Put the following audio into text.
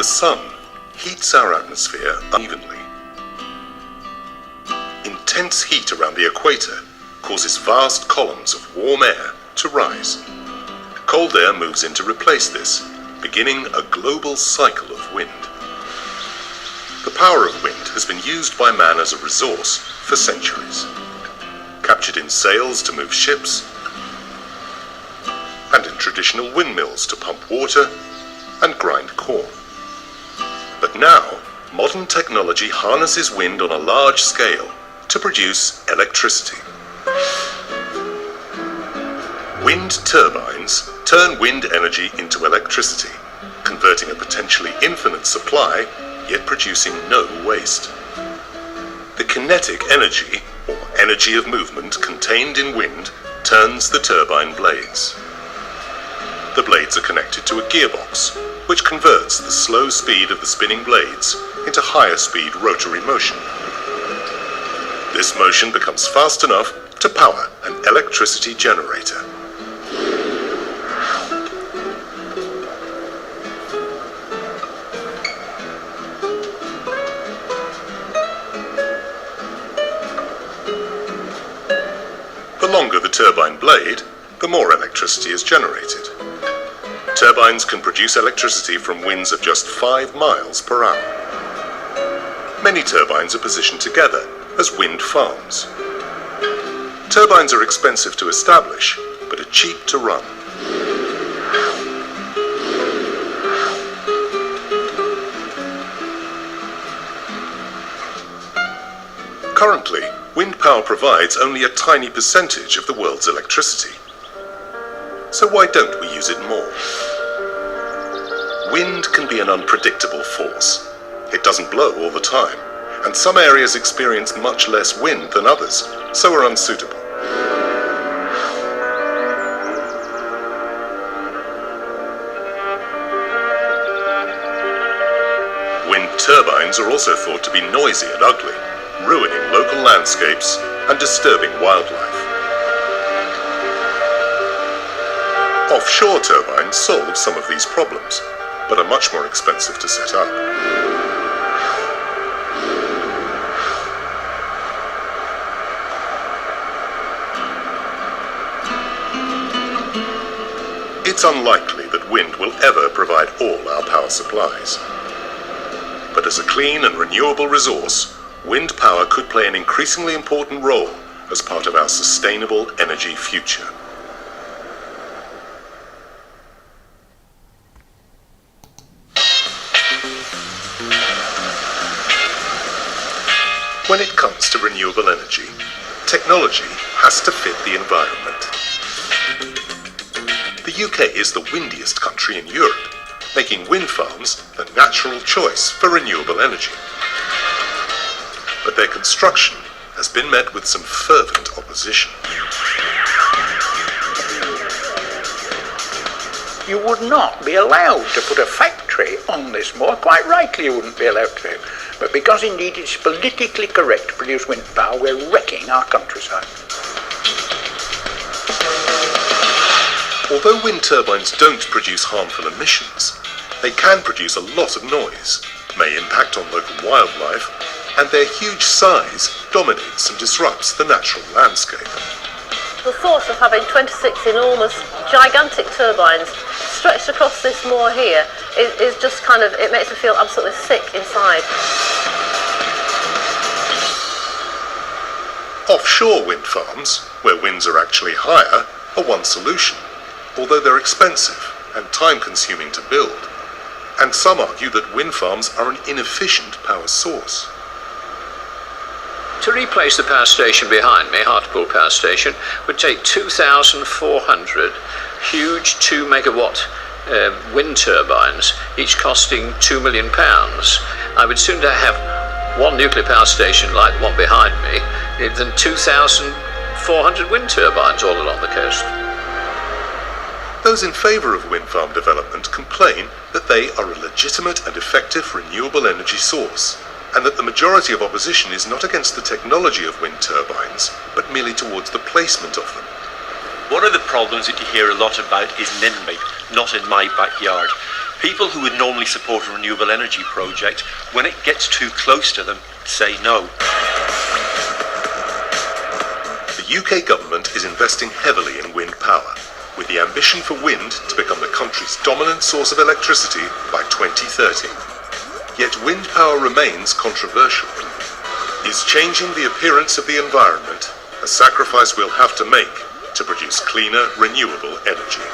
The sun heats our atmosphere unevenly. Intense heat around the equator causes vast columns of warm air to rise. Cold air moves in to replace this, beginning a global cycle of wind. The power of wind has been used by man as a resource for centuries, captured in sails to move ships, and in traditional windmills to pump water and grind corn. But now, modern technology harnesses wind on a large scale to produce electricity. Wind turbines turn wind energy into electricity, converting a potentially infinite supply, yet producing no waste. The kinetic energy, or energy of movement contained in wind, turns the turbine blades. The blades are connected to a gearbox, which converts the slow speed of the spinning blades into higher speed rotary motion. This motion becomes fast enough to power an electricity generator. The longer the turbine blade, the more electricity is generated. Turbines can produce electricity from winds of just 5 miles per hour. Many turbines are positioned together as wind farms. Turbines are expensive to establish, but are cheap to run. Currently, wind power provides only a tiny percentage of the world's electricity. So why don't we use it more? Wind can be an unpredictable force. It doesn't blow all the time, and some areas experience much less wind than others, so are unsuitable. Wind turbines are also thought to be noisy and ugly, ruining local landscapes and disturbing wildlife. Offshore turbines solve some of these problems, but are much more expensive to set up. It's unlikely that wind will ever provide all our power supplies. But as a clean and renewable resource, wind power could play an increasingly important role as part of our sustainable energy future. When it comes to renewable energy, technology has to fit the environment. The UK is the windiest country in Europe, making wind farms the natural choice for renewable energy. But their construction has been met with some fervent opposition. You would not be allowed to put a factory on this moor. Quite rightly you wouldn't be allowed to. But because indeed it's politically correct to produce wind power, we're wrecking our countryside. Although wind turbines don't produce harmful emissions, they can produce a lot of noise, may impact on local wildlife, and their huge size dominates and disrupts the natural landscape. The thought of having 26 enormous, gigantic turbines stretched across this moor here is just kind of, it makes me feel absolutely sick inside. Offshore wind farms, where winds are actually higher, are one solution, although they're expensive and time-consuming to build. And some argue that wind farms are an inefficient power source. To replace the power station behind me, Hartlepool Power Station, would take 2,400 huge 2 megawatt wind turbines, each costing £2 million. I would sooner have one nuclear power station like the one behind me than 2,400 wind turbines all along the coast. Those in favour of wind farm development complain that they are a legitimate and effective renewable energy source, and that the majority of opposition is not against the technology of wind turbines, but merely towards the placement of them. One of the problems that you hear a lot about is NIMBY, not in my backyard. People who would normally support a renewable energy project, when it gets too close to them, say no. The UK government is investing heavily in wind power, with the ambition for wind to become the country's dominant source of electricity by 2030. Yet wind power remains controversial. Is changing the appearance of the environment a sacrifice we'll have to make to produce cleaner, renewable energy?